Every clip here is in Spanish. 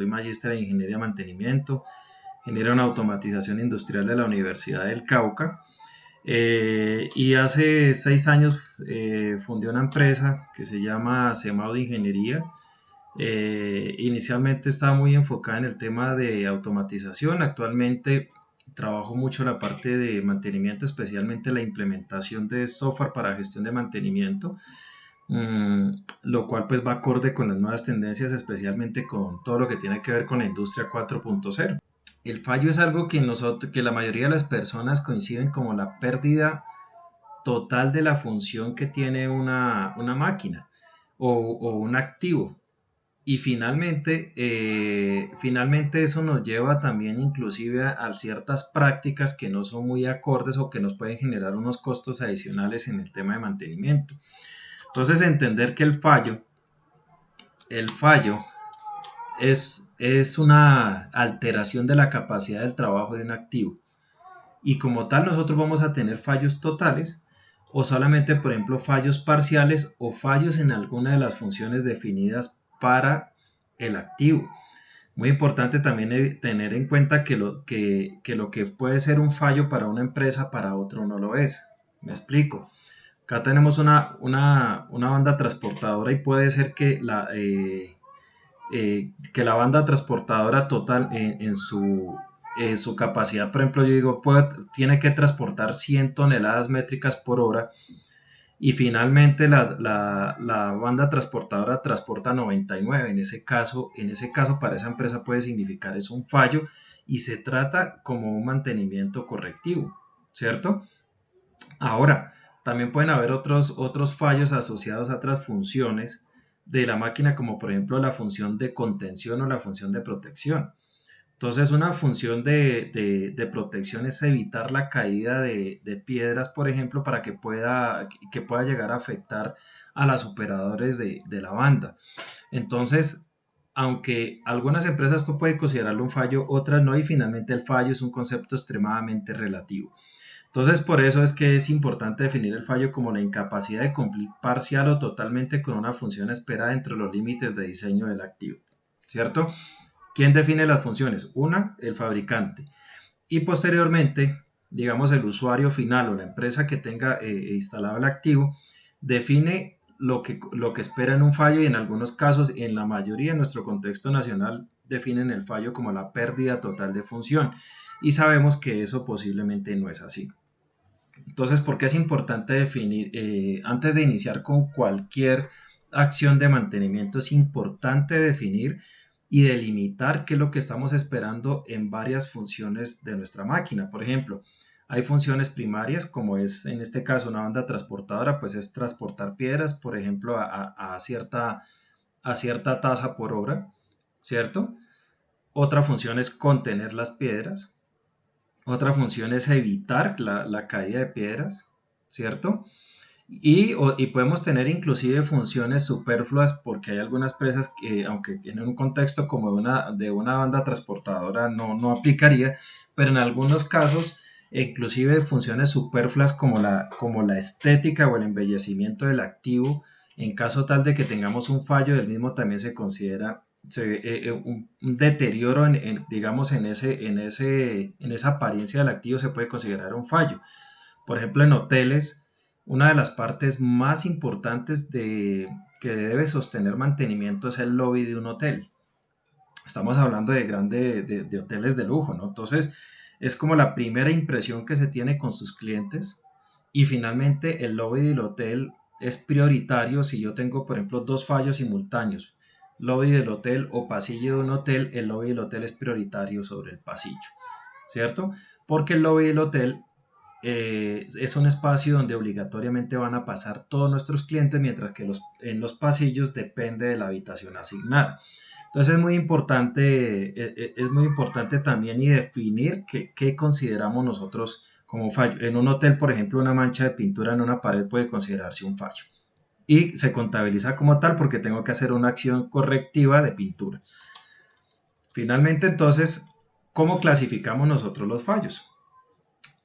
Soy magíster en Ingeniería de Mantenimiento, ingeniero en Automatización Industrial de la Universidad del Cauca. Y hace 6 años fundé una empresa que se llama Semao de Ingeniería. Inicialmente estaba muy enfocada en el tema de automatización. Actualmente trabajo mucho la parte de mantenimiento, especialmente la implementación de software para gestión de mantenimiento, lo cual pues va acorde con las nuevas tendencias, especialmente con todo lo que tiene que ver con la industria 4.0. El fallo es algo que la mayoría de las personas coinciden como la pérdida total de la función que tiene una máquina o un activo. Y finalmente eso nos lleva también inclusive a ciertas prácticas que no son muy acordes o que nos pueden generar unos costos adicionales en el tema de mantenimiento. Entonces entender que el fallo es una alteración de la capacidad del trabajo de un activo. Y como tal nosotros vamos a tener fallos totales o solamente, por ejemplo, fallos parciales o fallos en alguna de las funciones definidas para el activo. Muy importante también tener en cuenta que lo que puede ser un fallo para una empresa, para otro no lo es. Me explico. Acá tenemos una banda transportadora y puede ser que la banda transportadora total en su capacidad, por ejemplo, yo digo, tiene que transportar 100 toneladas métricas por hora y finalmente la banda transportadora transporta 99. En ese caso para esa empresa puede significar es un fallo y se trata como un mantenimiento correctivo, ¿cierto? Ahora, también pueden haber otros fallos asociados a otras funciones de la máquina, como por ejemplo la función de contención o la función de protección. Entonces, una función de protección es evitar la caída de piedras, por ejemplo, para que pueda llegar a afectar a los operadores de la banda. Entonces, aunque algunas empresas esto puede considerarlo un fallo, otras no, y finalmente el fallo es un concepto extremadamente relativo. Entonces, por eso es que es importante definir el fallo como la incapacidad de cumplir parcial o totalmente con una función esperada dentro de los límites de diseño del activo, ¿cierto? ¿Quién define las funciones? Una, el fabricante. Y posteriormente, digamos, el usuario final o la empresa que tenga instalado el activo define lo que espera en un fallo y en algunos casos, en la mayoría de nuestro contexto nacional, definen el fallo como la pérdida total de función. Y sabemos que eso posiblemente no es así. Entonces, ¿por qué es importante definir? Antes de iniciar con cualquier acción de mantenimiento, es importante definir y delimitar qué es lo que estamos esperando en varias funciones de nuestra máquina. Por ejemplo, hay funciones primarias, como es en este caso una banda transportadora, pues es transportar piedras, por ejemplo, a cierta tasa por hora, ¿cierto? Otra función es contener las piedras. Otra función es evitar la caída de piedras, ¿cierto? Y podemos tener inclusive funciones superfluas porque hay algunas presas que, aunque en un contexto como de una banda transportadora no aplicaría, pero en algunos casos, inclusive funciones superfluas como la estética o el embellecimiento del activo, en caso tal de que tengamos un fallo del mismo, también se considera un deterioro, digamos, en esa apariencia del activo se puede considerar un fallo. Por ejemplo, en hoteles, una de las partes más importantes que debe sostener mantenimiento es el lobby de un hotel. Estamos hablando de hoteles de lujo, ¿no? Entonces, es como la primera impresión que se tiene con sus clientes y finalmente el lobby del hotel es prioritario si yo tengo, por ejemplo, dos fallos simultáneos. Lobby del hotel o pasillo de un hotel, el lobby del hotel es prioritario sobre el pasillo, ¿cierto? Porque el lobby del hotel es un espacio donde obligatoriamente van a pasar todos nuestros clientes, mientras que en los pasillos depende de la habitación asignada. Entonces es muy importante también y definir qué consideramos nosotros como fallo. En un hotel, por ejemplo, una mancha de pintura en una pared puede considerarse un fallo y se contabiliza como tal porque tengo que hacer una acción correctiva de pintura. Finalmente, entonces, ¿cómo clasificamos nosotros los fallos?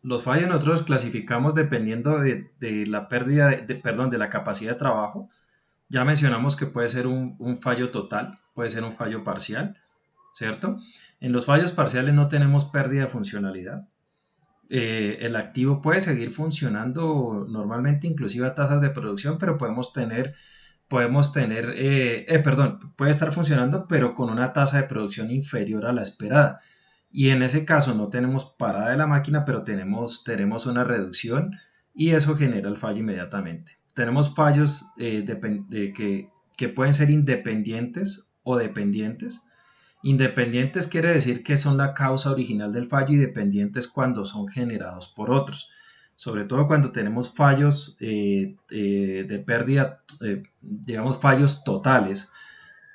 Los fallos nosotros los clasificamos dependiendo de la pérdida, perdón, de la capacidad de trabajo. Ya mencionamos que puede ser un fallo total, puede ser un fallo parcial, ¿cierto? En los fallos parciales no tenemos pérdida de funcionalidad. El activo puede seguir funcionando normalmente, inclusive a tasas de producción, pero puede estar funcionando, pero con una tasa de producción inferior a la esperada. Y en ese caso no tenemos parada de la máquina, pero tenemos una reducción y eso genera el fallo inmediatamente. Tenemos fallos que pueden ser independientes o dependientes. Independientes quiere decir que son la causa original del fallo y dependientes cuando son generados por otros. Sobre todo cuando tenemos fallos de pérdida, digamos fallos totales,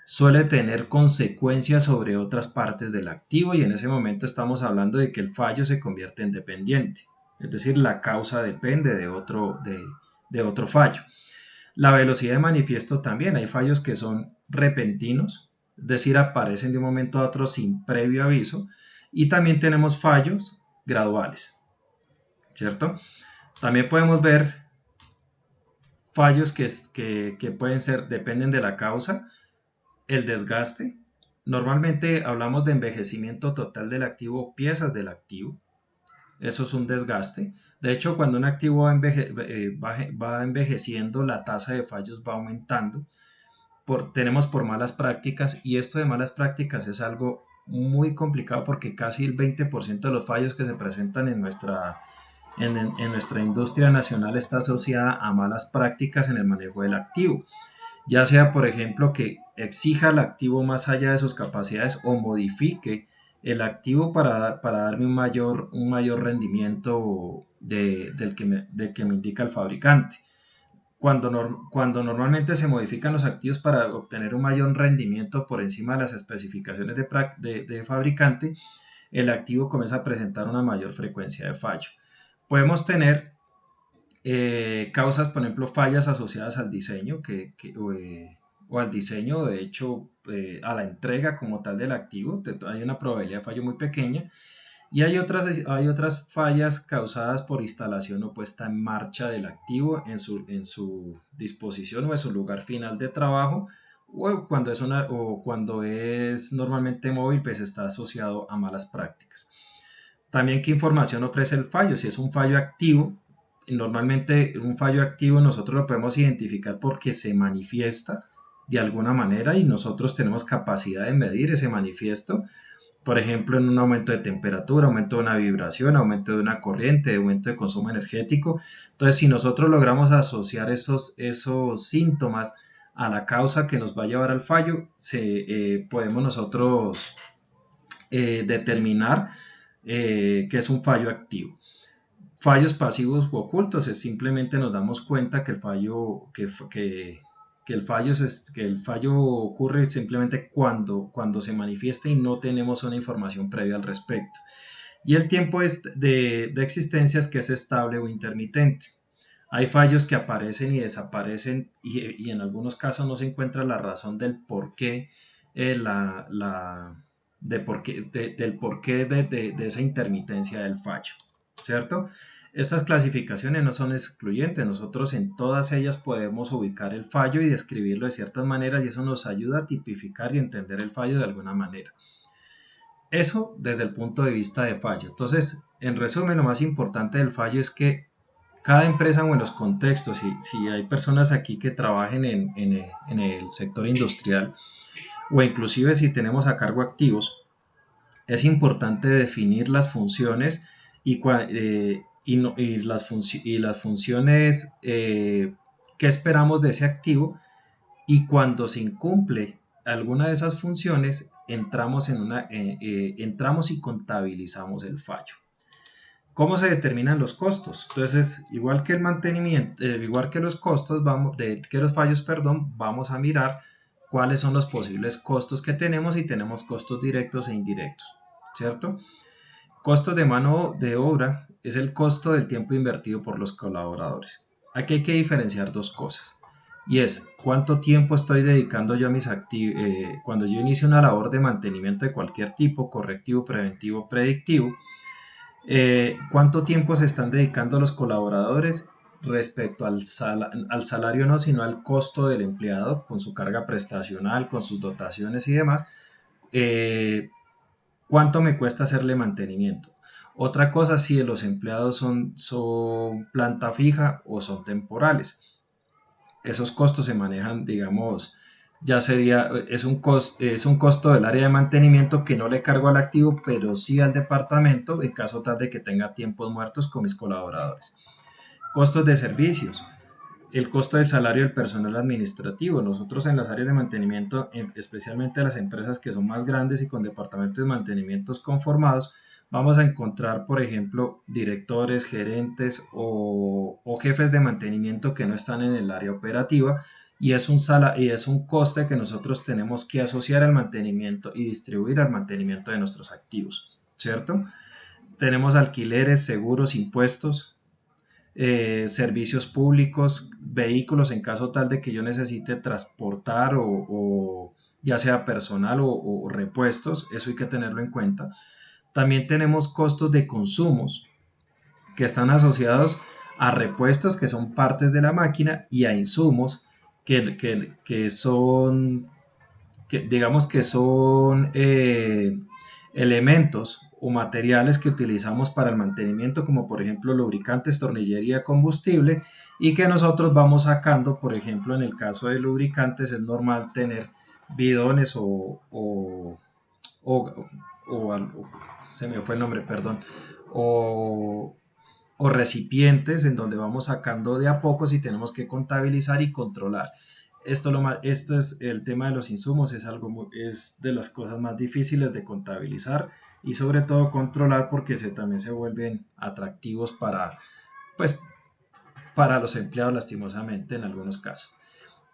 suele tener consecuencias sobre otras partes del activo y en ese momento estamos hablando de que el fallo se convierte en dependiente. Es decir, la causa depende de otro fallo. La velocidad de manifiesto también, hay fallos que son repentinos, es decir, aparecen de un momento a otro sin previo aviso, y también tenemos fallos graduales, ¿cierto? También podemos ver fallos que pueden ser, dependen de la causa, el desgaste. Normalmente hablamos de envejecimiento total del activo o piezas del activo. Eso es un desgaste. De hecho, cuando un activo va envejeciendo, la tasa de fallos va aumentando. Tenemos por malas prácticas y esto de malas prácticas es algo muy complicado porque casi el 20% de los fallos que se presentan en nuestra industria nacional está asociada a malas prácticas en el manejo del activo. Ya sea, por ejemplo, que exija al activo más allá de sus capacidades o modifique el activo para darme un mayor rendimiento del que me indica el fabricante. Cuando normalmente se modifican los activos para obtener un mayor rendimiento por encima de las especificaciones de fabricante, el activo comienza a presentar una mayor frecuencia de fallo. Podemos tener causas, por ejemplo, fallas asociadas al diseño o al diseño, de hecho, a la entrega como tal del activo. Hay una probabilidad de fallo muy pequeña. Y hay otras fallas causadas por instalación o puesta en marcha del activo en su disposición o en su lugar final de trabajo, o cuando es normalmente móvil, pues está asociado a malas prácticas. También qué información ofrece el fallo. Si es un fallo activo, normalmente un fallo activo nosotros lo podemos identificar porque se manifiesta de alguna manera y nosotros tenemos capacidad de medir ese manifiesto, por ejemplo, en un aumento de temperatura, aumento de una vibración, aumento de una corriente, aumento de consumo energético. Entonces, si nosotros logramos asociar esos síntomas a la causa que nos va a llevar al fallo, podemos nosotros determinar que es un fallo activo. Fallos pasivos u ocultos es simplemente nos damos cuenta que el fallo ocurre simplemente cuando se manifiesta y no tenemos una información previa al respecto. Y el tiempo de existencia es que es estable o intermitente. Hay fallos que aparecen y desaparecen y en algunos casos no se encuentra la razón del por qué, del porqué de esa intermitencia del fallo, ¿cierto? Estas clasificaciones no son excluyentes, nosotros en todas ellas podemos ubicar el fallo y describirlo de ciertas maneras y eso nos ayuda a tipificar y entender el fallo de alguna manera. Eso desde el punto de vista de fallo. Entonces, en resumen, lo más importante del fallo es que cada empresa o en los contextos, si hay personas aquí que trabajen en el sector industrial o inclusive si tenemos a cargo activos, es importante definir las funciones y las funciones que esperamos de ese activo y cuando se incumple alguna de esas funciones entramos y contabilizamos el fallo. ¿Cómo se determinan los costos? Entonces, igual que el mantenimiento, igual que los costos, que los fallos, perdón, vamos a mirar cuáles son los posibles costos que tenemos y tenemos costos directos e indirectos, ¿cierto? Costos de mano de obra es el costo del tiempo invertido por los colaboradores. Aquí hay que diferenciar dos cosas y es cuánto tiempo estoy dedicando yo a cuando yo inicio una labor de mantenimiento de cualquier tipo, correctivo, preventivo, predictivo, cuánto tiempo se están dedicando los colaboradores respecto al salario no, sino al costo del empleado con su carga prestacional, con sus dotaciones y demás, ¿cuánto me cuesta hacerle mantenimiento? Otra cosa, si los empleados son planta fija o son temporales. Esos costos se manejan, digamos, es un costo del área de mantenimiento que no le cargo al activo, pero sí al departamento en caso tal de que tenga tiempos muertos con mis colaboradores. Costos de servicios, el costo del salario del personal administrativo. Nosotros en las áreas de mantenimiento, especialmente las empresas que son más grandes y con departamentos de mantenimientos conformados, vamos a encontrar, por ejemplo, directores, gerentes o jefes de mantenimiento que no están en el área operativa y es un coste que nosotros tenemos que asociar al mantenimiento y distribuir al mantenimiento de nuestros activos, ¿cierto? Tenemos alquileres, seguros, impuestos, servicios públicos, vehículos en caso tal de que yo necesite transportar o ya sea personal o repuestos, eso hay que tenerlo en cuenta. También tenemos costos de consumos que están asociados a repuestos que son partes de la máquina y a insumos que son, que digamos que son elementos o materiales que utilizamos para el mantenimiento, como por ejemplo lubricantes, tornillería, combustible, y que nosotros vamos sacando, por ejemplo, en el caso de lubricantes es normal tener bidones o, se me fue el nombre, perdón, o, o recipientes en donde vamos sacando de a pocos y tenemos que contabilizar y controlar. Esto es el tema de los insumos, es de las cosas más difíciles de contabilizar y sobre todo controlar porque también se vuelven atractivos pues, para los empleados lastimosamente en algunos casos.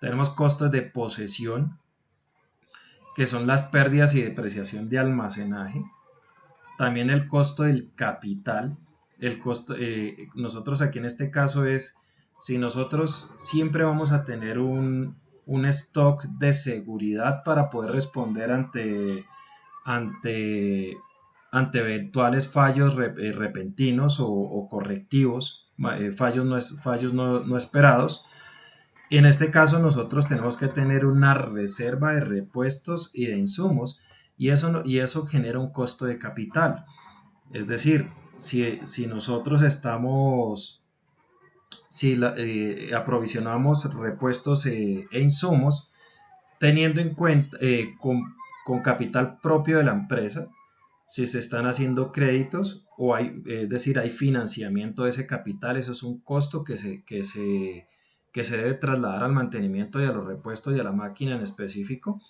Tenemos costos de posesión, que son las pérdidas y depreciación de almacenaje. También el costo del capital. Nosotros aquí en este caso es, si nosotros siempre vamos a tener un stock de seguridad para poder responder ante, ante eventuales fallos repentinos o correctivos, fallos no esperados. En este caso nosotros tenemos que tener una reserva de repuestos y de insumos y eso genera un costo de capital. Es decir, si nosotros aprovisionamos repuestos e insumos teniendo en cuenta con capital propio de la empresa, si se están haciendo créditos es decir, hay financiamiento de ese capital, eso es un costo que se debe trasladar al mantenimiento y a los repuestos y a la máquina en específico.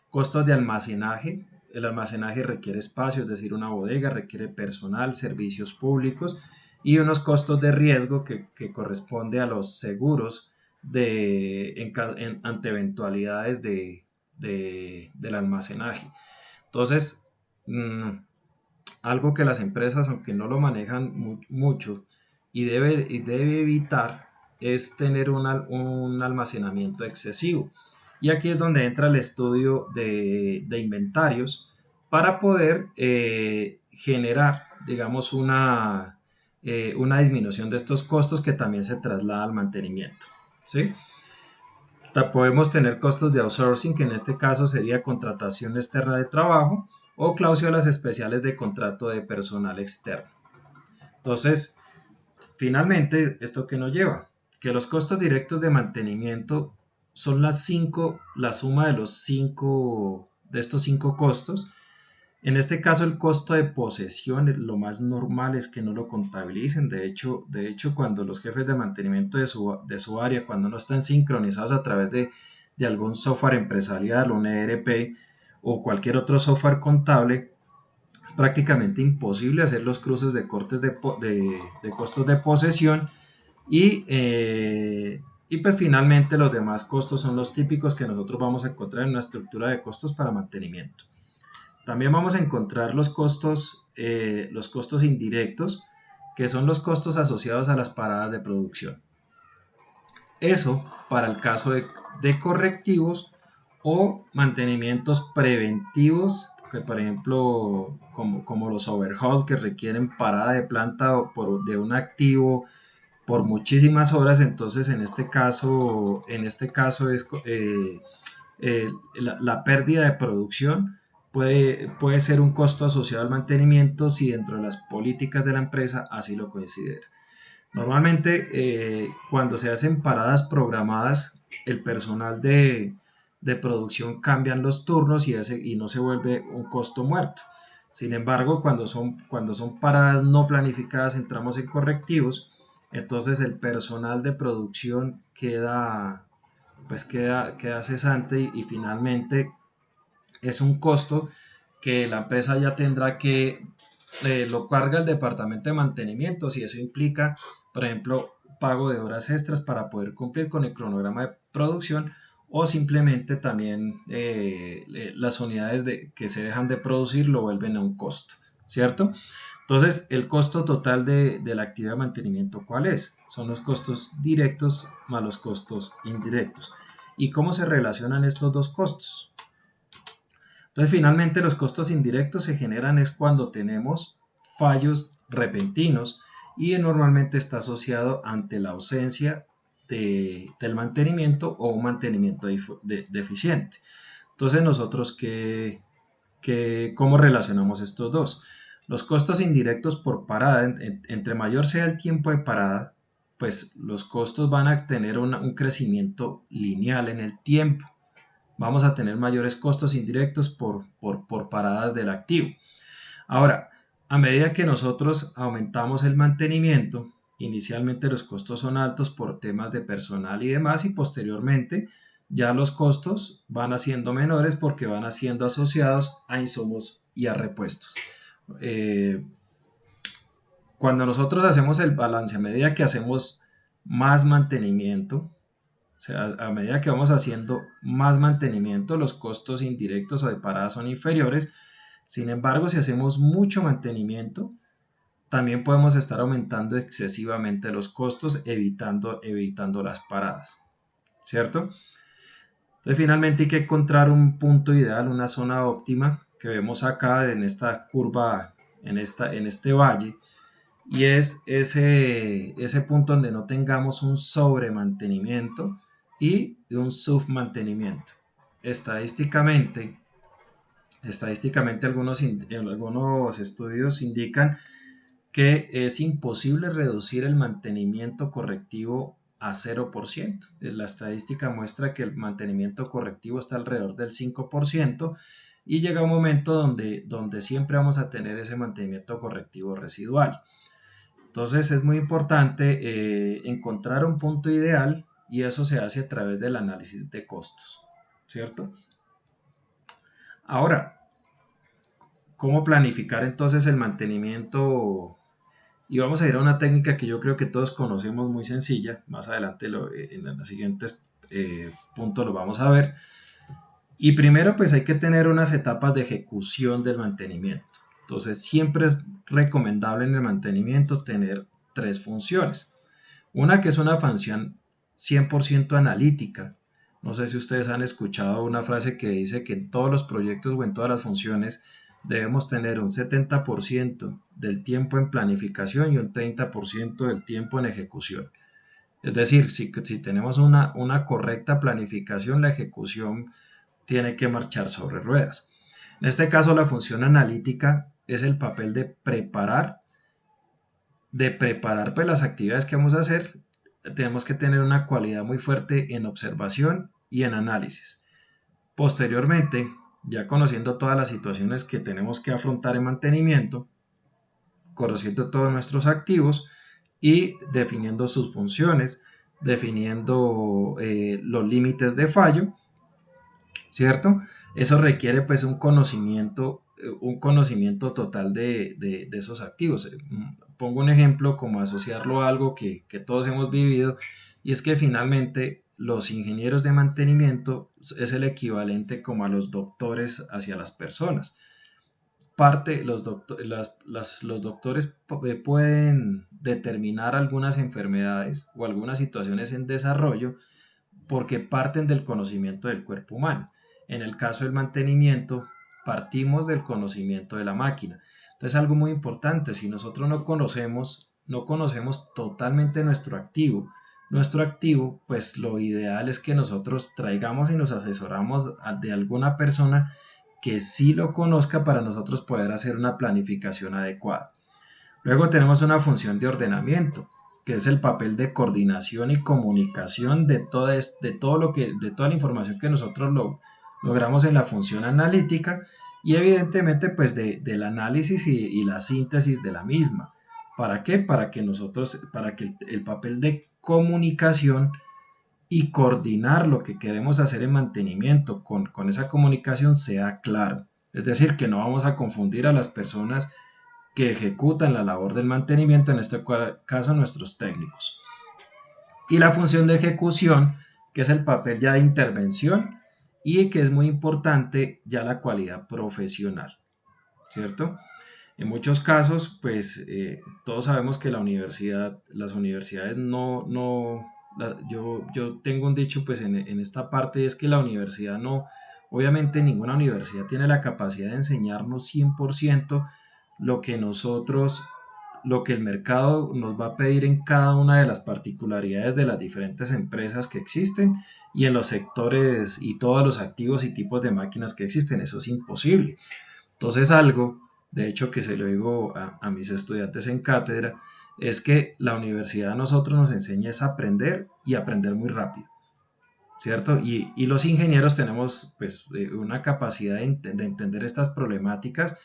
Costos de almacenaje. El almacenaje requiere espacio, es decir, una bodega, requiere personal, servicios públicos y unos costos de riesgo que corresponde a los seguros ante eventualidades del almacenaje. Entonces, algo que las empresas, aunque no lo manejan mucho debe evitar, es tener un almacenamiento excesivo. Y aquí es donde entra el estudio de inventarios para poder generar, digamos, una disminución de estos costos que también se traslada al mantenimiento, ¿sí? Podemos tener costos de outsourcing, que en este caso sería contratación externa de trabajo o cláusulas especiales de contrato de personal externo. Entonces, finalmente, ¿esto qué nos lleva? Que los costos directos de mantenimiento son la suma de estos 5 costos. En este caso, el costo de posesión, lo más normal es que no lo contabilicen. De hecho, cuando los jefes de mantenimiento de su área, cuando no están sincronizados a través de algún software empresarial, un ERP o cualquier otro software contable, es prácticamente imposible hacer los cruces de cortes de costos de posesión y pues finalmente los demás costos son los típicos que nosotros vamos a encontrar en una estructura de costos para mantenimiento. También vamos a encontrar los costos indirectos, que son los costos asociados a las paradas de producción. Eso para el caso de correctivos o mantenimientos preventivos, que por ejemplo como los overhaul que requieren parada de planta de un activo por muchísimas horas. Entonces en este caso es la pérdida de producción puede ser un costo asociado al mantenimiento si dentro de las políticas de la empresa así lo considera. Normalmente, cuando se hacen paradas programadas, el personal de producción cambian los turnos y no se vuelve un costo muerto. Sin embargo, cuando son paradas no planificadas, entramos en correctivos, entonces el personal de producción queda cesante y finalmente es un costo que la empresa ya tendrá que lo carga el departamento de mantenimiento, si eso implica, por ejemplo, pago de horas extras para poder cumplir con el cronograma de producción, o simplemente también las unidades que se dejan de producir lo vuelven a un costo, ¿cierto? Entonces, el costo total de la actividad de mantenimiento, ¿cuál es? Son los costos directos más los costos indirectos. ¿Y cómo se relacionan estos dos costos? Entonces, finalmente, los costos indirectos se generan es cuando tenemos fallos repentinos y normalmente está asociado ante la ausencia del mantenimiento o un mantenimiento deficiente. Entonces, nosotros, ¿cómo relacionamos estos dos? Los costos indirectos por parada, entre mayor sea el tiempo de parada, pues los costos van a tener un crecimiento lineal en el tiempo. Vamos a tener mayores costos indirectos por paradas del activo. Ahora, a medida que nosotros aumentamos el mantenimiento, inicialmente los costos son altos por temas de personal y demás, y posteriormente ya los costos van siendo menores porque van siendo asociados a insumos y a repuestos. Cuando nosotros hacemos el balance, a medida que hacemos más mantenimiento, o sea, a medida que vamos haciendo más mantenimiento, los costos indirectos o de parada son inferiores. Sin embargo, si hacemos mucho mantenimiento, también podemos estar aumentando excesivamente los costos, evitando las paradas, ¿cierto? Entonces, finalmente hay que encontrar un punto ideal, una zona óptima que vemos acá en esta curva, en este valle, y es ese punto donde no tengamos un sobremantenimiento y un submantenimiento. Estadísticamente algunos estudios indican que es imposible reducir el mantenimiento correctivo a 0%. La estadística muestra que el mantenimiento correctivo está alrededor del 5% y llega un momento donde siempre vamos a tener ese mantenimiento correctivo residual. Entonces es muy importante encontrar un punto ideal y eso se hace a través del análisis de costos, ¿cierto? Ahora, ¿cómo planificar entonces el mantenimiento? Y vamos a ir a una técnica que yo creo que todos conocemos, muy sencilla. Más adelante en los siguientes puntos lo vamos a ver. Y primero pues hay que tener unas etapas de ejecución del mantenimiento. Entonces siempre es recomendable en el mantenimiento tener tres funciones. Una que es una función 100% analítica. No sé si ustedes han escuchado una frase que dice que en todos los proyectos o en todas las funciones debemos tener un 70% del tiempo en planificación y un 30% del tiempo en ejecución. Es decir, si tenemos una correcta planificación, la ejecución tiene que marchar sobre ruedas. En este caso, la función analítica es el papel de preparar pues, las actividades que vamos a hacer. Tenemos que tener una cualidad muy fuerte en observación y en análisis. Posteriormente, ya conociendo todas las situaciones que tenemos que afrontar en mantenimiento, conociendo todos nuestros activos y definiendo sus funciones, definiendo los límites de fallo, ¿cierto? Eso requiere pues un conocimiento total de esos activos. Pongo un ejemplo como asociarlo a algo que todos hemos vivido, y es que finalmente los ingenieros de mantenimiento es el equivalente como a los doctores hacia las personas. Los doctores pueden determinar algunas enfermedades o algunas situaciones en desarrollo porque parten del conocimiento del cuerpo humano. En el caso del mantenimiento, partimos del conocimiento de la máquina. Entonces, algo muy importante, si nosotros no conocemos totalmente nuestro activo, pues lo ideal es que nosotros traigamos y nos asesoramos de alguna persona que sí lo conozca para nosotros poder hacer una planificación adecuada. Luego tenemos una función de ordenamiento, que es el papel de coordinación y comunicación de toda la información que nosotros logramos en la función analítica y evidentemente pues del análisis y la síntesis de la misma. ¿Para qué? Para que el papel de comunicación y coordinar lo que queremos hacer en mantenimiento con esa comunicación sea claro. Es decir, que no vamos a confundir a las personas que ejecutan la labor del mantenimiento, en este caso nuestros técnicos. Y la función de ejecución, que es el papel ya de intervención y que es muy importante ya la cualidad profesional, ¿cierto? En muchos casos, pues todos sabemos que las universidades yo tengo un dicho pues en esta parte, es que la universidad no, obviamente ninguna universidad tiene la capacidad de enseñarnos 100% lo que nosotros, lo que el mercado nos va a pedir en cada una de las particularidades de las diferentes empresas que existen y en los sectores y todos los activos y tipos de máquinas que existen. Eso es imposible. Entonces de hecho que se lo digo a mis estudiantes en cátedra, es que la universidad a nosotros nos enseña es aprender y aprender muy rápido, ¿cierto? Y los ingenieros tenemos pues una capacidad de entender estas problemáticas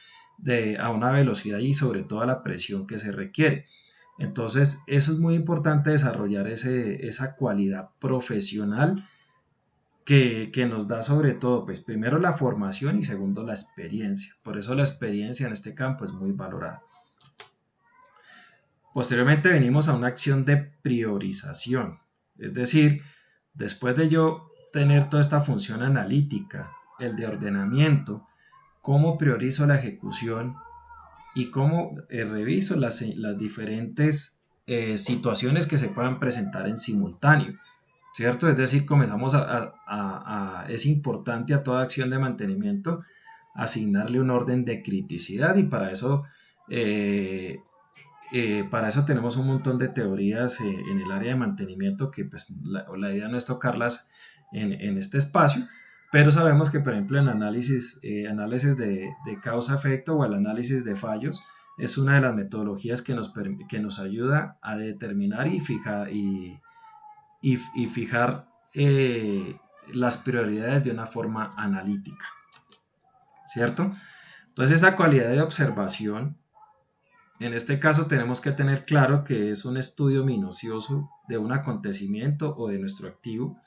a una velocidad y sobre todo a la presión que se requiere. Entonces, eso es muy importante desarrollar esa cualidad profesional que nos da sobre todo, pues primero la formación y segundo la experiencia. Por eso la experiencia en este campo es muy valorada. Posteriormente venimos a una acción de priorización, es decir, después de yo tener toda esta función analítica, el de ordenamiento, cómo priorizo la ejecución y cómo reviso las diferentes situaciones que se puedan presentar en simultáneo, ¿cierto? Es decir, es importante a toda acción de mantenimiento asignarle un orden de criticidad y para eso tenemos un montón de teorías en el área de mantenimiento que pues la idea no es tocarlas en este espacio, pero sabemos que por ejemplo en análisis de causa-efecto o el análisis de fallos es una de las metodologías que nos ayuda a determinar y fijar las prioridades de una forma analítica, ¿cierto? Entonces esa cualidad de observación, en este caso tenemos que tener claro que es un estudio minucioso de un acontecimiento o de nuestro activo.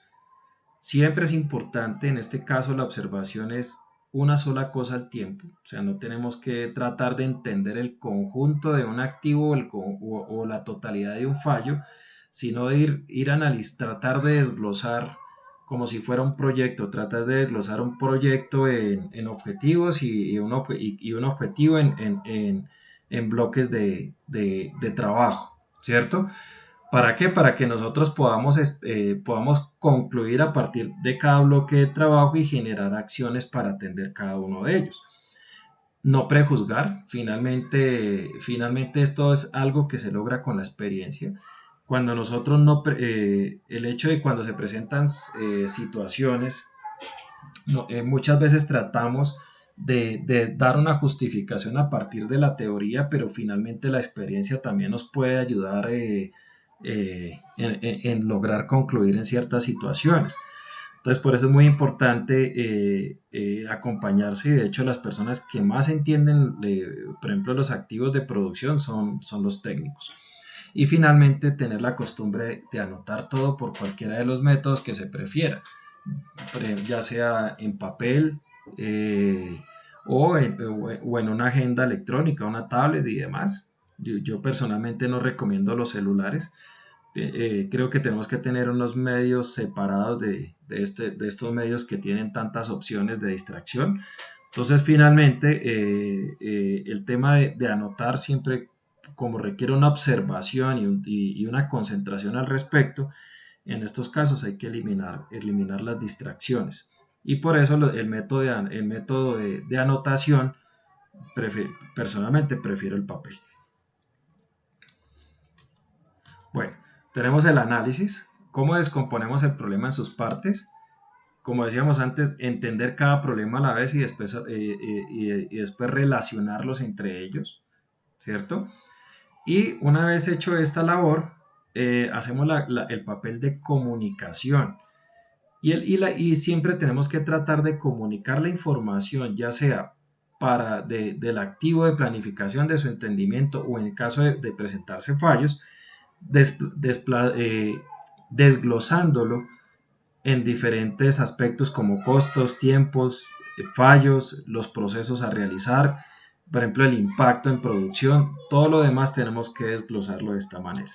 Siempre es importante, en este caso la observación es una sola cosa al tiempo, o sea, no tenemos que tratar de entender el conjunto de un activo o la totalidad de un fallo, sino de tratar de desglosar como si fuera un proyecto, tratas de desglosar un proyecto en objetivos y un objetivo en bloques de trabajo, ¿cierto? ¿Para qué? Para que nosotros podamos concluir a partir de cada bloque de trabajo y generar acciones para atender cada uno de ellos. No prejuzgar, finalmente esto es algo que se logra con la experiencia. Cuando nosotros el hecho de cuando se presentan situaciones, muchas veces tratamos de dar una justificación a partir de la teoría, pero finalmente la experiencia también nos puede ayudar en lograr concluir en ciertas situaciones. Entonces, por eso es muy importante acompañarse y de hecho las personas que más entienden, por ejemplo, los activos de producción son los técnicos. Y finalmente, tener la costumbre de anotar todo por cualquiera de los métodos que se prefiera, ya sea en papel o en una agenda electrónica, una tablet y demás. Yo personalmente no recomiendo los celulares. Creo que tenemos que tener unos medios separados de estos medios que tienen tantas opciones de distracción. Entonces, finalmente, el tema de anotar siempre, como requiere una observación y una concentración al respecto, en estos casos hay que eliminar las distracciones. Y por eso el método de anotación, personalmente prefiero el papel. Bueno, tenemos el análisis, cómo descomponemos el problema en sus partes, como decíamos antes, entender cada problema a la vez y después relacionarlos entre ellos, ¿cierto? Y una vez hecho esta labor, hacemos el papel de comunicación. Y siempre tenemos que tratar de comunicar la información, ya sea del activo de planificación, de su entendimiento, o en caso de presentarse fallos, desglosándolo en diferentes aspectos como costos, tiempos, fallos, los procesos a realizar, por ejemplo, el impacto en producción. Todo lo demás tenemos que desglosarlo de esta manera,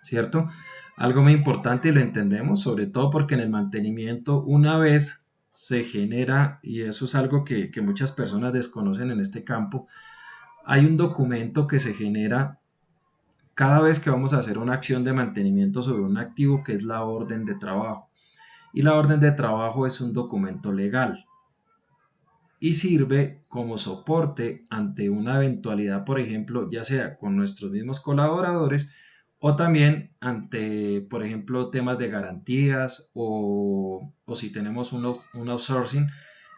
¿cierto? Algo muy importante, y lo entendemos, sobre todo porque en el mantenimiento, una vez se genera, y eso es algo que muchas personas desconocen en este campo, hay un documento que se genera cada vez que vamos a hacer una acción de mantenimiento sobre un activo, que es la orden de trabajo. Y la orden de trabajo es un documento legal y sirve como soporte ante una eventualidad, por ejemplo, ya sea con nuestros mismos colaboradores, o también ante, por ejemplo, temas de garantías, o si tenemos un outsourcing.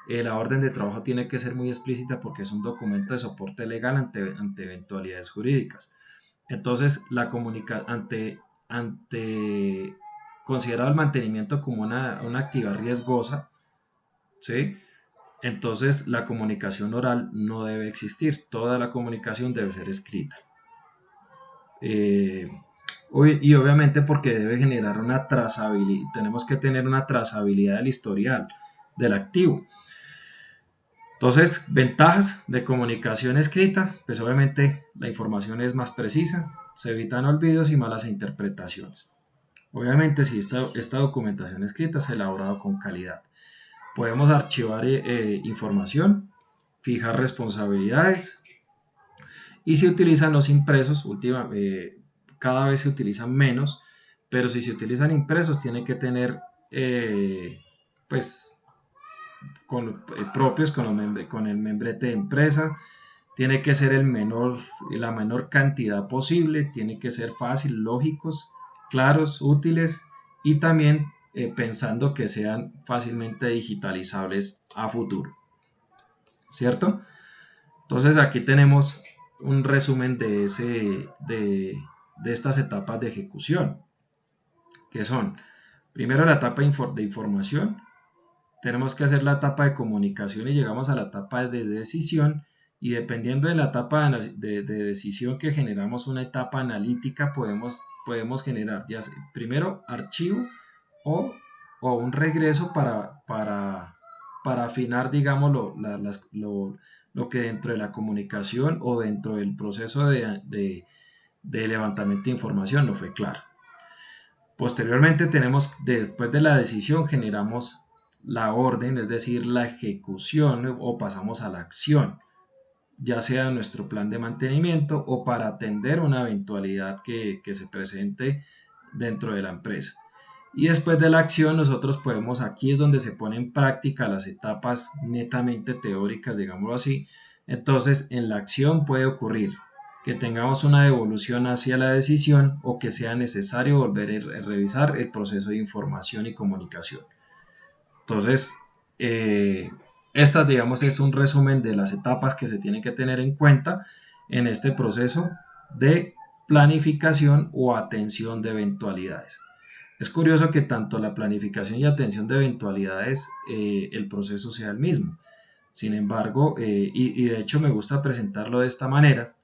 La orden de trabajo tiene que ser muy explícita porque es un documento de soporte legal ante eventualidades jurídicas. Entonces, ante considerado el mantenimiento como una actividad riesgosa, ¿sí? Entonces la comunicación oral no debe existir, toda la comunicación debe ser escrita. Y obviamente porque debe generar una trazabilidad, tenemos que tener una trazabilidad del historial del activo. Entonces, ventajas de comunicación escrita, pues obviamente la información es más precisa, se evitan olvidos y malas interpretaciones. Obviamente, si esta documentación escrita se ha elaborado con calidad. Podemos archivar información, fijar responsabilidades, y si utilizan los impresos, cada vez se utilizan menos, pero si se utilizan impresos tiene que tener pues propios con el membrete de empresa. Tiene que ser la menor cantidad posible, tiene que ser fácil, lógicos, claros, útiles, y también pensando que sean fácilmente digitalizables a futuro, ¿cierto? Entonces aquí tenemos un resumen de estas etapas de ejecución, que son, primero la etapa de información, tenemos que hacer la etapa de comunicación y llegamos a la etapa de decisión, y dependiendo de la etapa de decisión que generamos una etapa analítica, podemos generar ya primero archivo o, un regreso para afinar, digamos, lo que dentro de la comunicación o dentro del proceso de levantamiento de información no fue claro. Posteriormente después de la decisión, generamos la orden, es decir, la ejecución, o pasamos a la acción, ya sea nuestro plan de mantenimiento o para atender una eventualidad que se presente dentro de la empresa. Y después de la acción, aquí es donde se pone en práctica las etapas netamente teóricas, digámoslo así. Entonces, en la acción puede ocurrir que tengamos una devolución hacia la decisión, o que sea necesario volver a revisar el proceso de información y comunicación. Entonces, estas, digamos, es un resumen de las etapas que se tienen que tener en cuenta en este proceso de planificación o atención de eventualidades. Es curioso que tanto la planificación y atención de eventualidades, el proceso sea el mismo. Sin embargo, y de hecho me gusta presentarlo de esta manera,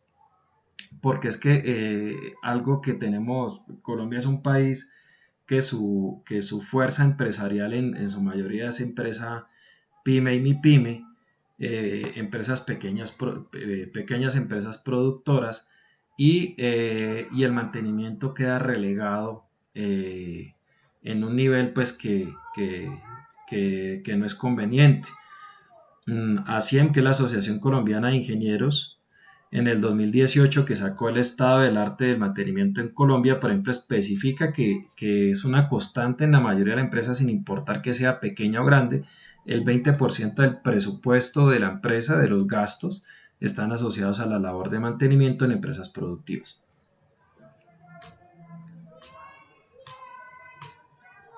porque es que algo que tenemos, Colombia es un país que su fuerza empresarial en su mayoría es empresa pyme y MIPYME, empresas pequeñas empresas productoras, y el mantenimiento queda relegado en un nivel pues que no es conveniente. ASIEM, que es la Asociación Colombiana de Ingenieros, en el 2018, que sacó el estado del arte del mantenimiento en Colombia, por ejemplo, especifica que es una constante en la mayoría de las empresas, sin importar que sea pequeña o grande. El 20% del presupuesto de la empresa, de los gastos, están asociados a la labor de mantenimiento en empresas productivas.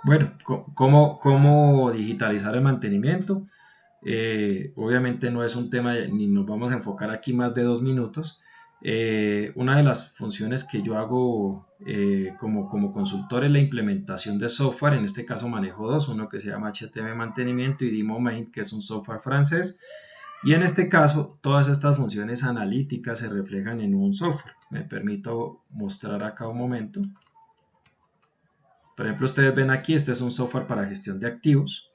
Bueno, ¿cómo digitalizar el mantenimiento? Obviamente no es un tema ni nos vamos a enfocar aquí más de 2 minutos. Una de las funciones que yo hago como consultor es la implementación de software. En este caso manejo dos, uno que se llama HTM Mantenimiento y Dimomain, que es un software francés. Y en este caso, todas estas funciones analíticas se reflejan en un software. Me permito mostrar acá un momento. Por ejemplo, ustedes ven aquí, este es un software para gestión de activos,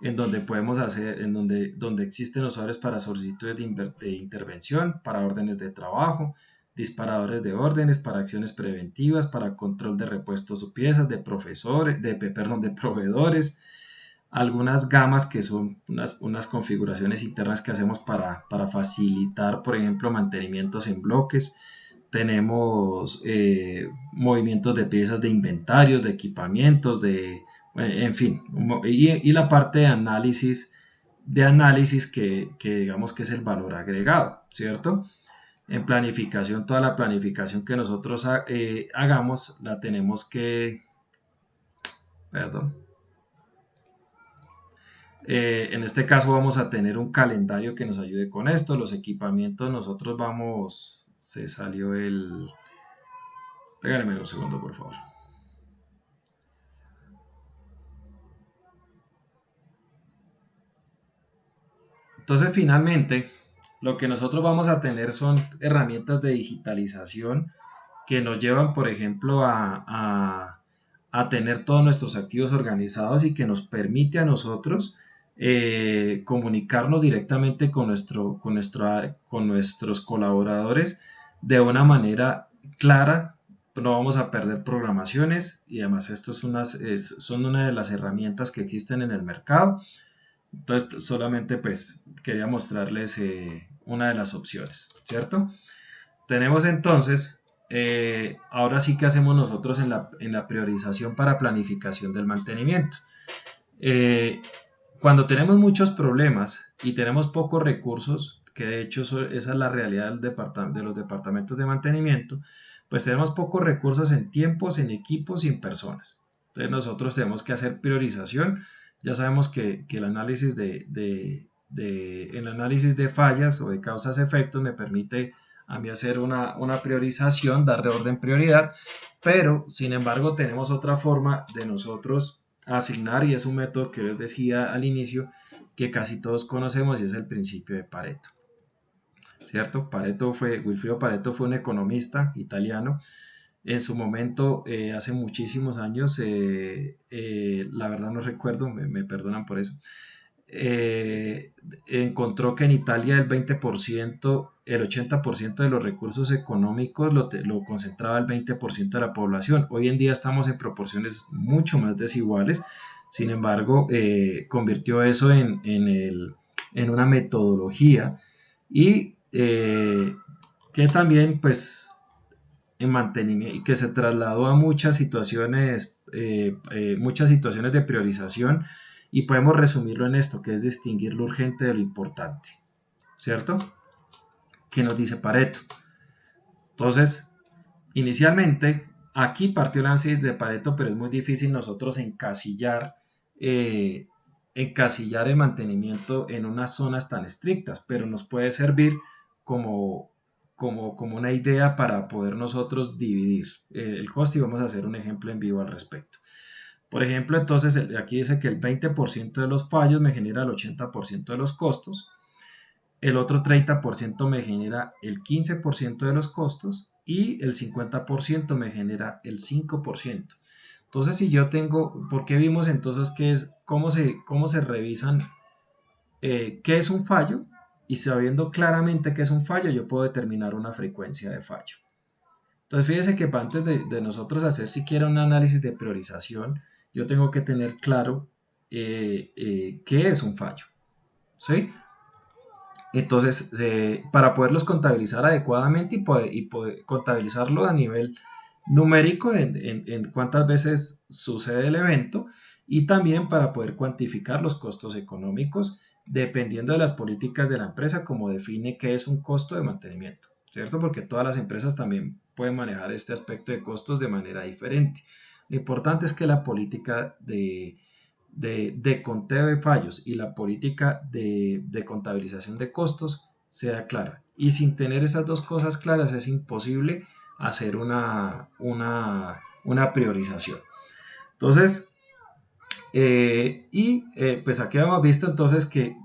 en donde podemos hacer, donde existen usuarios para solicitudes de intervención, para órdenes de trabajo, disparadores de órdenes, para acciones preventivas, para control de repuestos o piezas, de profesores, de proveedores, algunas gamas que son unas configuraciones internas que hacemos para facilitar, por ejemplo, mantenimientos en bloques. Tenemos movimientos de piezas de inventarios, de equipamientos, en fin, y la parte de análisis que digamos que es el valor agregado, ¿cierto? En planificación, toda la planificación que nosotros hagamos la tenemos que, perdón, en este caso vamos a tener un calendario que nos ayude con esto. Los equipamientos nosotros vamos, se salió el, regáleme un segundo por favor. Entonces finalmente lo que nosotros vamos a tener son herramientas de digitalización que nos llevan, por ejemplo, a tener todos nuestros activos organizados y que nos permite a nosotros comunicarnos directamente con nuestros colaboradores de una manera clara. No vamos a perder programaciones y además esto son una de las herramientas que existen en el mercado. Entonces solamente pues quería mostrarles una de las opciones, ¿cierto? Tenemos entonces, ahora sí que hacemos nosotros en la priorización para planificación del mantenimiento. Eh, Cuando tenemos muchos problemas y tenemos pocos recursos, que de hecho esa es la realidad de los departamentos de mantenimiento, pues tenemos pocos recursos en tiempos, en equipos y en personas. Entonces nosotros tenemos que hacer priorización. Ya sabemos que el análisis de fallas o de causas-efectos me permite a mí hacer una priorización, darle orden prioridad, pero sin embargo tenemos otra forma de nosotros asignar y es un método que les decía al inicio que casi todos conocemos y es el principio de Pareto, ¿cierto? Wilfrido Pareto fue un economista italiano. En su momento, hace muchísimos años, la verdad no recuerdo, me perdonan por eso, eh, encontró que en Italia el 80% de los recursos económicos lo concentraba el 20% de la población. Hoy en día estamos en proporciones mucho más desiguales, sin embargo, convirtió eso en una metodología y que también pues en mantenimiento y que se trasladó a muchas situaciones de priorización y podemos resumirlo en esto, que es distinguir lo urgente de lo importante, ¿cierto? ¿Qué nos dice Pareto? Entonces, inicialmente, aquí partió el análisis de Pareto, pero es muy difícil nosotros eh, encasillar el mantenimiento en unas zonas tan estrictas, pero nos puede servir como, como una idea para poder nosotros dividir el coste y vamos a hacer un ejemplo en vivo al respecto. Por ejemplo, entonces aquí dice que el 20% de los fallos me genera el 80% de los costos, el otro 30% me genera el 15% de los costos y el 50% me genera el 5%. Entonces, si yo tengo, ¿por qué vimos entonces cómo se revisan qué es un fallo? Y sabiendo claramente qué es un fallo, yo puedo determinar una frecuencia de fallo. Entonces, fíjese que antes de nosotros hacer siquiera un análisis de priorización, yo tengo que tener claro qué es un fallo, ¿sí? Entonces, para poderlos contabilizar adecuadamente y poder contabilizarlo a nivel numérico en cuántas veces sucede el evento y también para poder cuantificar los costos económicos dependiendo de las políticas de la empresa, como define qué es un costo de mantenimiento, ¿cierto? Porque todas las empresas también pueden manejar este aspecto de costos de manera diferente. Lo importante es que la política de conteo de fallos y la política de contabilización de costos sea clara. Y sin tener esas dos cosas claras es imposible hacer una priorización. Entonces, pues aquí hemos visto entonces que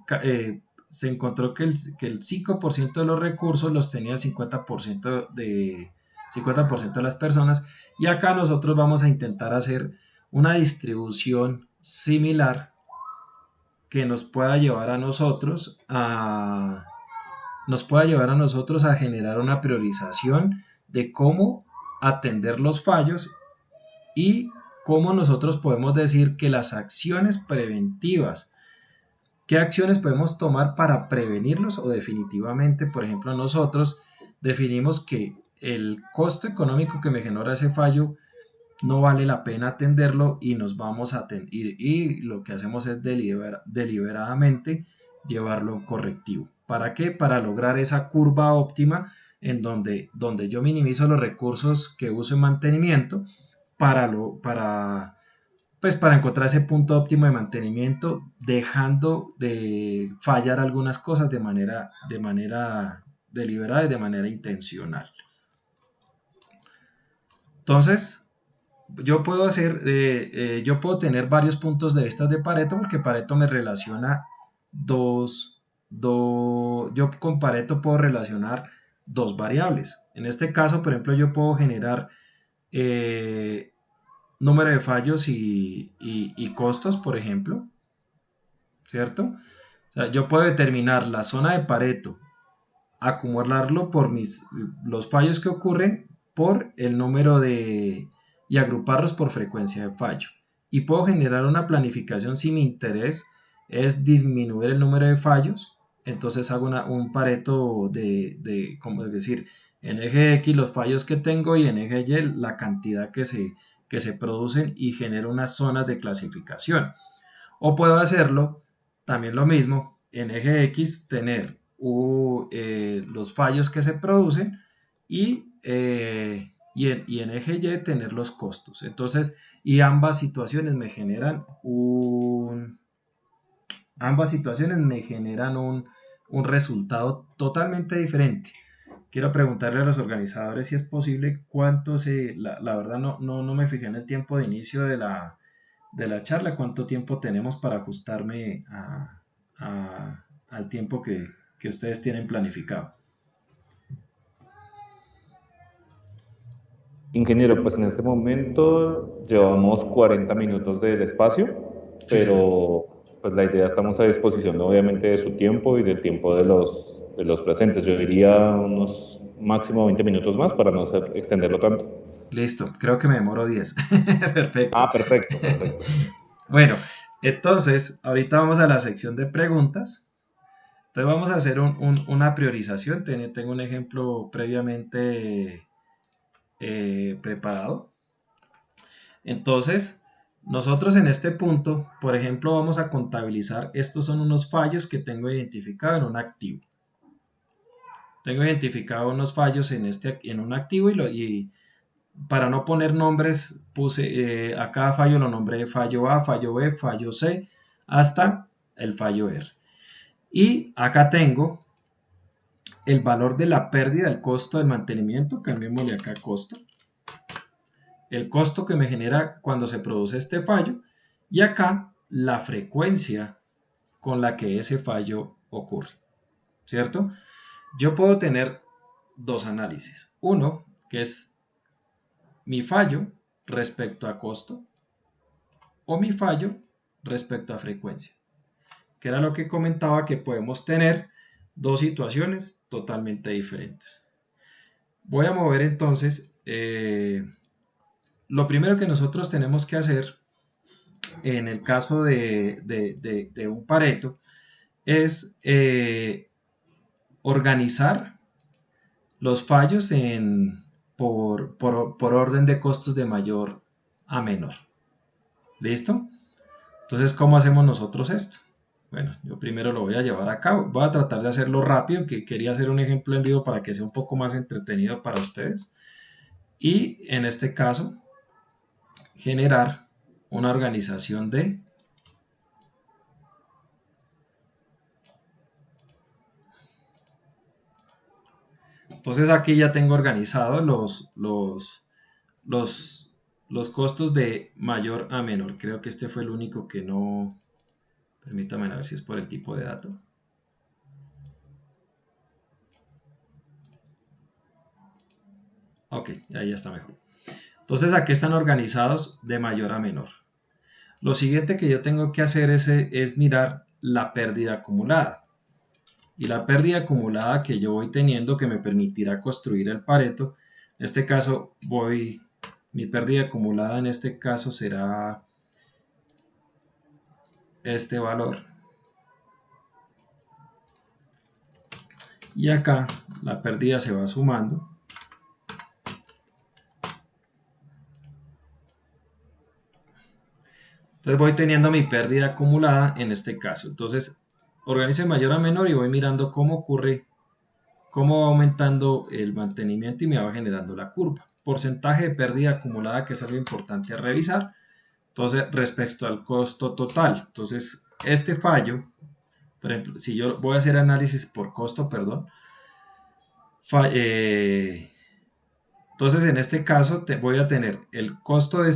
se encontró que el 5% de los recursos los tenía el 50% de las personas, y acá nosotros vamos a intentar hacer una distribución similar que nos pueda llevar a nosotros a generar una priorización de cómo atender los fallos y cómo nosotros podemos decir que las acciones preventivas, qué acciones podemos tomar para prevenirlos, o definitivamente, por ejemplo, nosotros definimos que el costo económico que me genera ese fallo no vale la pena atenderlo y nos vamos a atender, y lo que hacemos es deliberadamente llevarlo a un correctivo. ¿Para qué? Para lograr esa curva óptima en donde yo minimizo los recursos que uso en mantenimiento para encontrar ese punto óptimo de mantenimiento, dejando de fallar algunas cosas de manera deliberada y de manera intencional. Entonces, yo puedo tener varios puntos de vista de Pareto, porque Pareto me relaciona yo con Pareto puedo relacionar dos variables. En este caso, por ejemplo, yo puedo generar número de fallos y costos, por ejemplo, ¿cierto? O sea, yo puedo determinar la zona de Pareto, acumularlo por los fallos que ocurren por el número y agruparlos por frecuencia de fallo. Y puedo generar una planificación si mi interés es disminuir el número de fallos. Entonces hago un Pareto como decir, en eje X los fallos que tengo y en eje Y la cantidad que se producen, y genero unas zonas de clasificación. O puedo hacerlo también lo mismo, en eje X tener los fallos que se producen, y en eje Y tener los costos. Entonces, y ambas situaciones me generan un resultado totalmente diferente. Quiero preguntarle a los organizadores si es posible la verdad no me fijé en el tiempo de inicio de la charla, cuánto tiempo tenemos para ajustarme al tiempo que ustedes tienen planificado. Ingeniero, pues en este momento llevamos 40 minutos del espacio, Sí, señor. pero pues la idea estamos a disposición obviamente de su tiempo y del tiempo de los presentes. Yo diría unos máximo 20 minutos más para no extenderlo tanto. Listo, creo que me demoro 10. Perfecto. Ah, perfecto, perfecto. Bueno, entonces, ahorita vamos a la sección de preguntas. Entonces vamos a hacer una priorización. Tengo un ejemplo previamente preparado. Entonces, nosotros en este punto, por ejemplo, vamos a contabilizar. Estos son unos fallos que tengo identificado en un activo. Tengo identificado unos fallos en un activo, y para no poner nombres, a cada fallo lo nombré fallo A, fallo B, fallo C, hasta el fallo R. Y acá tengo el valor de la pérdida, el costo del mantenimiento, cambiémosle acá costo, el costo que me genera cuando se produce este fallo, y acá la frecuencia con la que ese fallo ocurre, ¿cierto? Yo puedo tener dos análisis. Uno, que es mi fallo respecto a costo, o mi fallo respecto a frecuencia, que era lo que comentaba, que podemos tener dos situaciones totalmente diferentes. Voy a mover entonces, lo primero que nosotros tenemos que hacer en el caso de un Pareto es organizar los fallos por orden de costos de mayor a menor. ¿Listo? Entonces, ¿cómo hacemos nosotros esto? Bueno, yo primero lo voy a llevar a cabo. Voy a tratar de hacerlo rápido, que quería hacer un ejemplo en vivo para que sea un poco más entretenido para ustedes. Y en este caso, generar una organización de entonces aquí ya tengo organizados los costos de mayor a menor. Creo que este fue el único que no. Permítame ver si es por el tipo de dato. Ok, ahí ya está mejor. Entonces aquí están organizados de mayor a menor. Lo siguiente que yo tengo que hacer es mirar la pérdida acumulada. Y la pérdida acumulada que yo voy teniendo que me permitirá construir el Pareto. En este caso mi pérdida acumulada en este caso será este valor. Y acá la pérdida se va sumando. Entonces voy teniendo mi pérdida acumulada en este caso. Entonces organizo de mayor a menor y voy mirando cómo ocurre, cómo va aumentando el mantenimiento y me va generando la curva. Porcentaje de pérdida acumulada, que es algo importante a revisar. Entonces respecto al costo total. Entonces este fallo, por ejemplo, si yo voy a hacer análisis por costo, perdón. Entonces en este caso voy a tener el costo de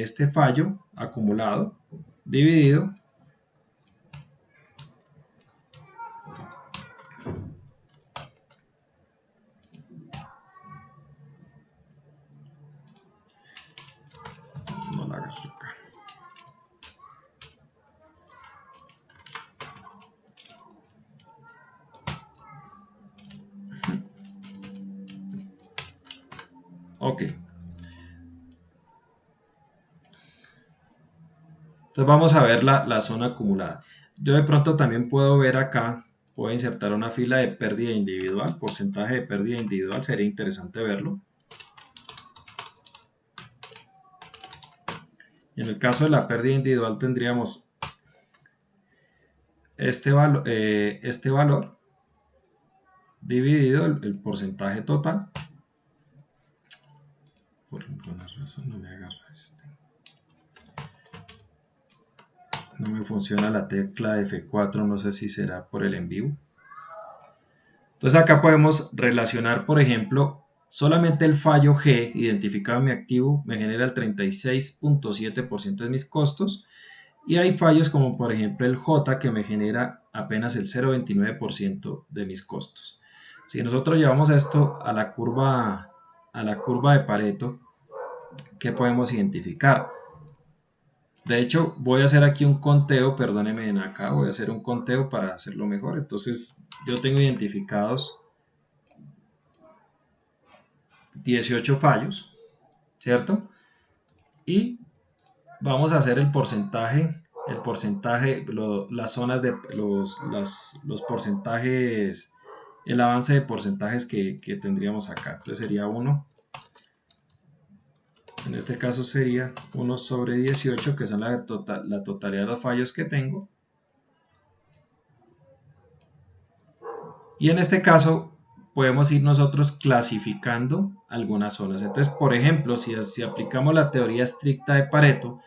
este fallo acumulado dividido no la hagas acá. Ok. Entonces vamos a ver la zona acumulada. Yo de pronto también puedo ver acá, puedo insertar una fila de pérdida individual, porcentaje de pérdida individual, sería interesante verlo. Y en el caso de la pérdida individual tendríamos este valor dividido el porcentaje total. Por alguna razón no me agarra no me funciona la tecla F4, no sé si será por el en vivo. Entonces acá podemos relacionar, por ejemplo, solamente el fallo G identificado en mi activo me genera el 36.7% de mis costos, y hay fallos como por ejemplo el J que me genera apenas el 0.29% de mis costos. Si nosotros llevamos esto a la curva de Pareto, ¿qué podemos identificar? De hecho, voy a hacer aquí un conteo, perdónenme acá, voy a hacer un conteo para hacerlo mejor. Entonces, yo tengo identificados 18 fallos, ¿cierto? Y vamos a hacer el porcentaje, las zonas de los porcentajes, el avance de porcentajes que tendríamos acá. Entonces sería 1. En este caso sería 1 sobre 18, que son la totalidad de los fallos que tengo. Y en este caso podemos ir nosotros clasificando algunas zonas. Entonces, por ejemplo, si aplicamos la teoría estricta de Pareto,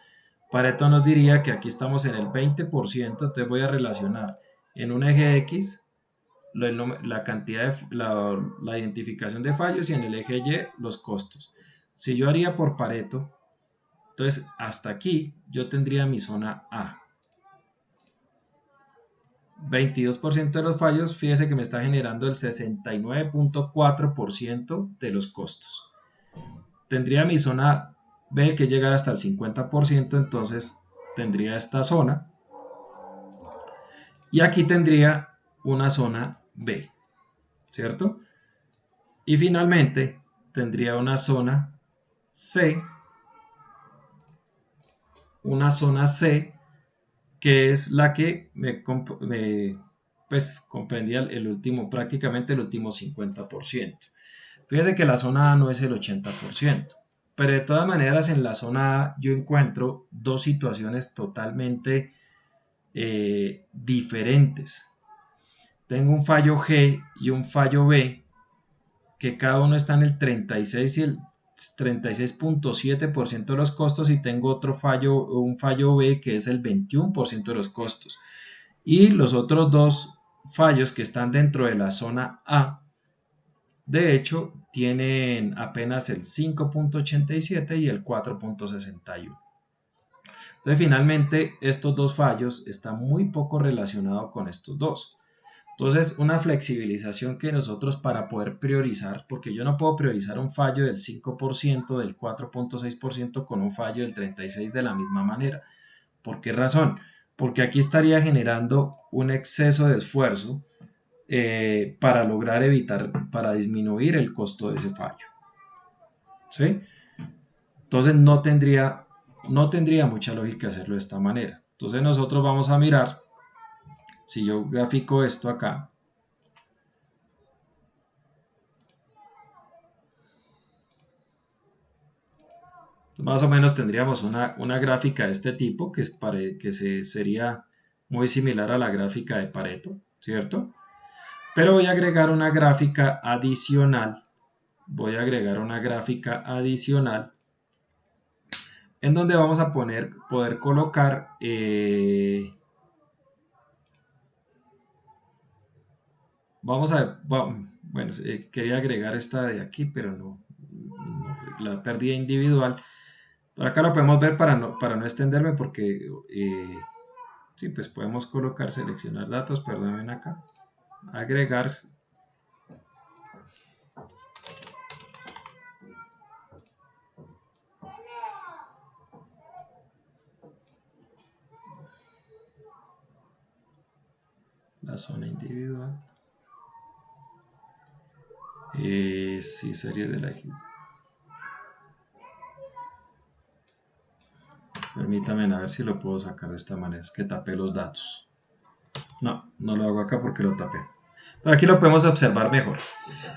Pareto nos diría que aquí estamos en el 20%, entonces voy a relacionar en un eje X la cantidad de la identificación de fallos y en el eje Y los costos. Si yo haría por Pareto, entonces hasta aquí yo tendría mi zona A. 22% de los fallos, fíjese que me está generando el 69.4% de los costos. Tendría mi zona B que llegar hasta el 50%, entonces tendría esta zona. Y aquí tendría una zona B, ¿cierto? Y finalmente tendría una zona C, que es la que pues, comprendía prácticamente el último 50%. Fíjese que la zona A no es el 80%, pero de todas maneras en la zona A yo encuentro dos situaciones totalmente diferentes. Tengo un fallo G y un fallo B, que cada uno está en el 36 36.7% de los costos y tengo otro fallo, un fallo B que es el 21% de los costos. Y los otros dos fallos que están dentro de la zona A, de hecho, tienen apenas el 5.87 y el 4.61. Entonces, finalmente, estos dos fallos están muy poco relacionados con estos dos. Entonces, una flexibilización que nosotros para poder priorizar, porque yo no puedo priorizar un fallo del 5%, del 4.6% con un fallo del 36% de la misma manera. ¿Por qué razón? Porque aquí estaría generando un exceso de esfuerzo para lograr evitar, para disminuir el costo de ese fallo. ¿Sí? Entonces no tendría mucha lógica hacerlo de esta manera. Entonces nosotros vamos a mirar, si yo grafico esto acá, más o menos tendríamos una gráfica de este tipo que sería muy similar a la gráfica de Pareto, ¿cierto? Pero voy a agregar una gráfica adicional. En donde vamos a poder colocar quería agregar esta de aquí, pero no la pérdida individual. Por acá lo podemos ver para no extenderme porque sí, pues podemos seleccionar datos, perdonen acá, agregar. La zona individual. Sí, serie de la... Permítame a ver si lo puedo sacar de esta manera. Es que tapé los datos. No lo hago acá porque lo tapé. Pero aquí lo podemos observar mejor.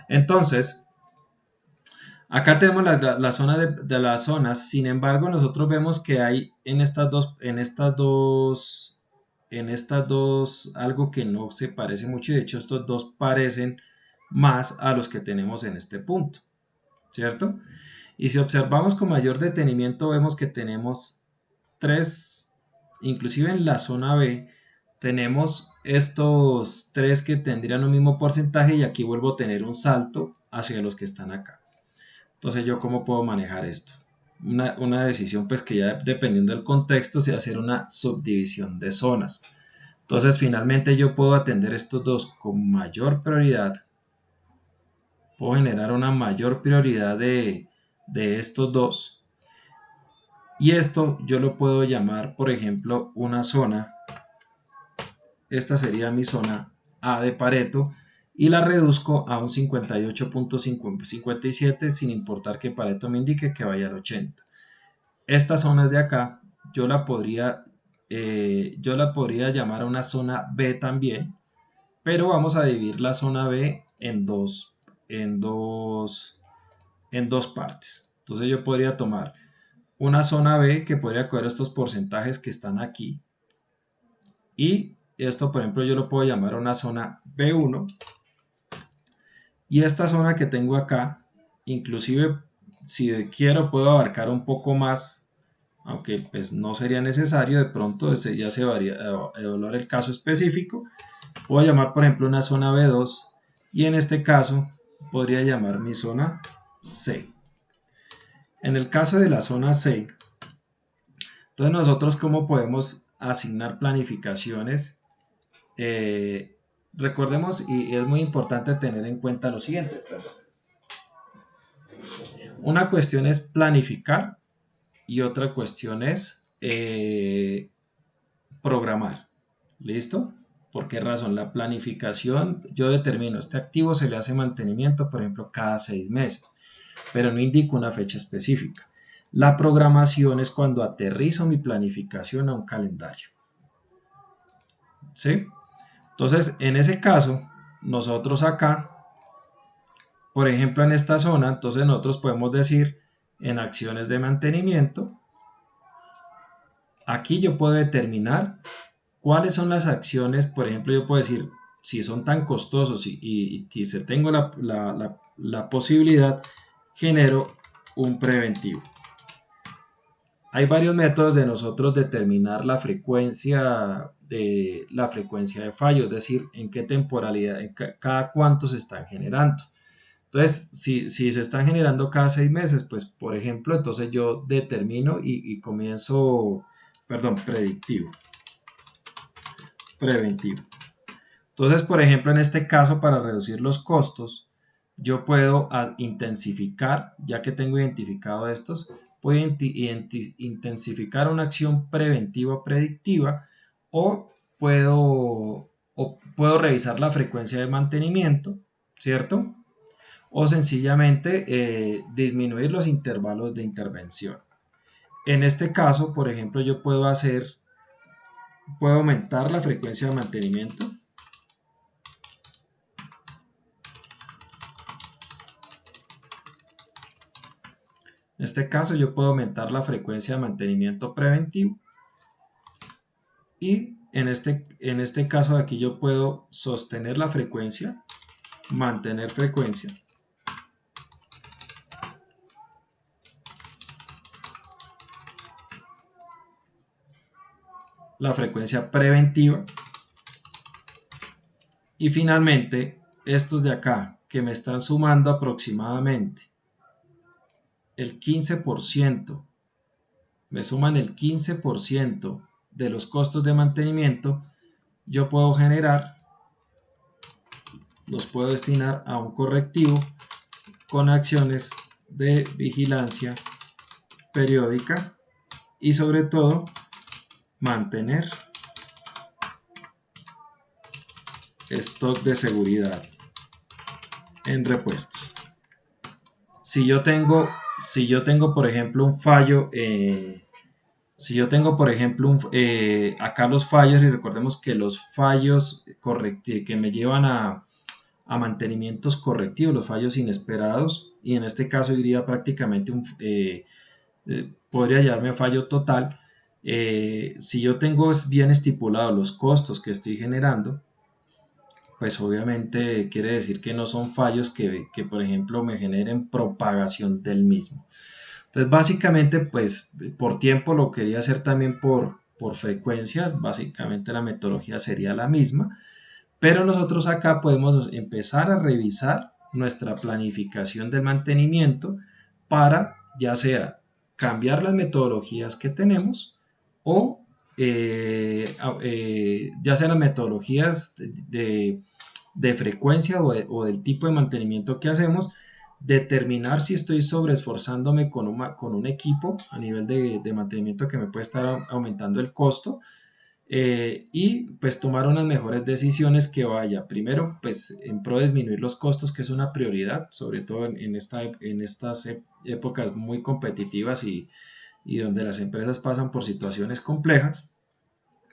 Entonces, acá tenemos la zona de las zonas. Sin embargo, nosotros vemos que hay en estas dos algo que no se parece mucho. De hecho, estos dos parecen más a los que tenemos en este punto, ¿cierto? Y si observamos con mayor detenimiento, vemos que tenemos tres, inclusive en la zona B, tenemos estos tres que tendrían un mismo porcentaje y aquí vuelvo a tener un salto hacia los que están acá. Entonces, ¿yo cómo puedo manejar esto? Una decisión pues que ya dependiendo del contexto se va a hacer una subdivisión de zonas. Entonces, finalmente yo puedo atender estos dos con mayor prioridad. Puedo generar una mayor prioridad de estos dos. Y esto yo lo puedo llamar, por ejemplo, una zona. Esta sería mi zona A de Pareto y la reduzco a un 58.57 sin importar que Pareto me indique que vaya al 80. Esta zona de acá yo la podría llamar una zona B también, pero vamos a dividir la zona B en dos partes. Entonces yo podría tomar una zona B que podría coger estos porcentajes que están aquí y esto, por ejemplo, yo lo puedo llamar una zona B1 y esta zona que tengo acá, inclusive si quiero puedo abarcar un poco más, aunque pues no sería necesario, de pronto ya se va a evaluar el caso específico. Puedo llamar, por ejemplo, una zona B2 y en este caso podría llamar mi zona C. En el caso de la zona C, entonces nosotros cómo podemos asignar planificaciones. Recordemos, y es muy importante tener en cuenta lo siguiente. Una cuestión es planificar y otra cuestión es programar. ¿Listo? ¿Por qué razón? La planificación, yo determino, este activo se le hace mantenimiento, por ejemplo, cada 6 meses, pero no indico una fecha específica. La programación es cuando aterrizo mi planificación a un calendario. ¿Sí? Entonces, en ese caso, nosotros acá, por ejemplo, en esta zona, entonces nosotros podemos decir en acciones de mantenimiento, aquí yo puedo determinar cuáles son las acciones, por ejemplo, yo puedo decir, si son tan costosos y si tengo la posibilidad, genero un preventivo. Hay varios métodos de nosotros determinar la frecuencia de fallo, es decir, en qué temporalidad, cada cuánto se están generando. Entonces, si se están generando cada 6 meses, pues por ejemplo, entonces yo determino y comienzo, preventivo. Entonces, por ejemplo, en este caso, para reducir los costos, yo puedo intensificar, ya que tengo identificado estos, puedo intensificar una acción preventiva o predictiva, o puedo revisar la frecuencia de mantenimiento, ¿cierto? O sencillamente disminuir los intervalos de intervención. En este caso, por ejemplo, yo puedo aumentar la frecuencia de mantenimiento. En este caso yo puedo aumentar la frecuencia de mantenimiento preventivo, y en este caso de aquí yo puedo sostener la frecuencia, mantener frecuencia, la frecuencia preventiva, y finalmente estos de acá que me están sumando aproximadamente el 15%, me suman el 15% de los costos de mantenimiento, yo puedo los puedo destinar a un correctivo con acciones de vigilancia periódica y sobre todo mantener stock de seguridad en repuestos. Si yo tengo por ejemplo un fallo, acá los fallos, y recordemos que los fallos que me llevan a mantenimientos correctivos, los fallos inesperados, y en este caso diría prácticamente podría llamarme fallo total. Si yo tengo bien estipulados los costos que estoy generando, pues obviamente quiere decir que no son fallos que por ejemplo me generen propagación del mismo. Entonces básicamente pues por tiempo lo quería hacer también por frecuencia, básicamente la metodología sería la misma, pero nosotros acá podemos empezar a revisar nuestra planificación del mantenimiento para ya sea cambiar las metodologías que tenemos o ya sea las metodologías de frecuencia o del tipo de mantenimiento que hacemos, determinar si estoy sobreesforzándome con un equipo a nivel de mantenimiento que me puede estar aumentando el costo, y pues tomar unas mejores decisiones que vaya primero pues en pro de disminuir los costos, que es una prioridad, sobre todo en estas épocas muy competitivas y donde las empresas pasan por situaciones complejas,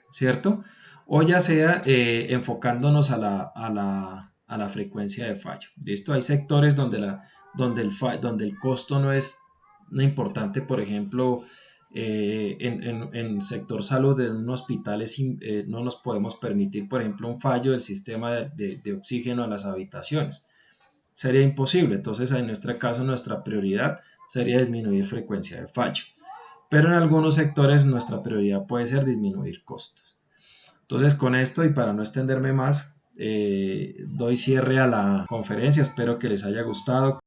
¿cierto? O ya sea enfocándonos a la frecuencia de fallo. ¿Listo? Hay sectores donde el costo no es importante, por ejemplo, en sector salud, en un hospital no nos podemos permitir, por ejemplo, un fallo del sistema de oxígeno a las habitaciones. Sería imposible. Entonces, en nuestro caso, nuestra prioridad sería disminuir frecuencia de fallo. Pero en algunos sectores nuestra prioridad puede ser disminuir costos. Entonces, con esto y para no extenderme más, doy cierre a la conferencia. Espero que les haya gustado.